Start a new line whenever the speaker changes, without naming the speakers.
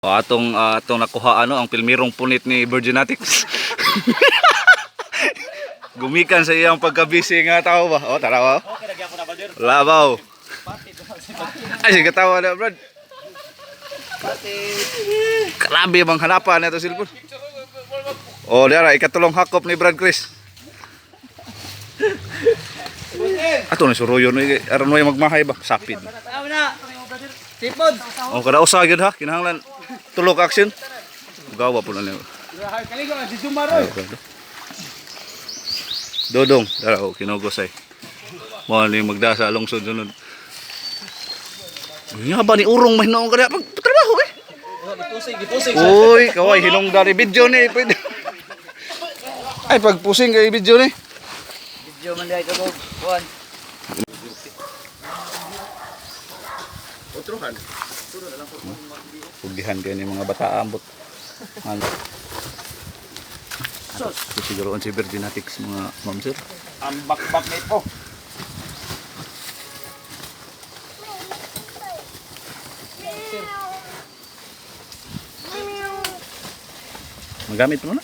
O atong nakuha ang pilmirong punit ni Virginatics. Gumikan sa iyang pagkabisi nga tao ba? O tara ba? Labaw. Ay sige tawa na Brad. Grabe bang hanapan nito silpon. O dara ikatulong hakop ni Brad Chris. Ato ni suruyo ni aron way magmahay ba sapid.
Tama na. Tipod.
O kada usa gyud ha kinahanglan tulok action. Gawa po na niyo.
Kaligo si Sumaroy.
Dodong, dara o kinugos ay. Mo ni magdasa lungsod sunod. Nga ba ni urong may noong kada pagtrabaho eh.
Gipusing.
Uy, kaway hinungdan ni video ni pwede. Ay pagpusing kay video ni.
Video man dai ko kuan.
Otruhan. Pugihan kayo ni mga bata ambot. Ano? Ito siguro si Virginatics mga ma'am sir.
Ang bakbak na ito.
Magamit mo na.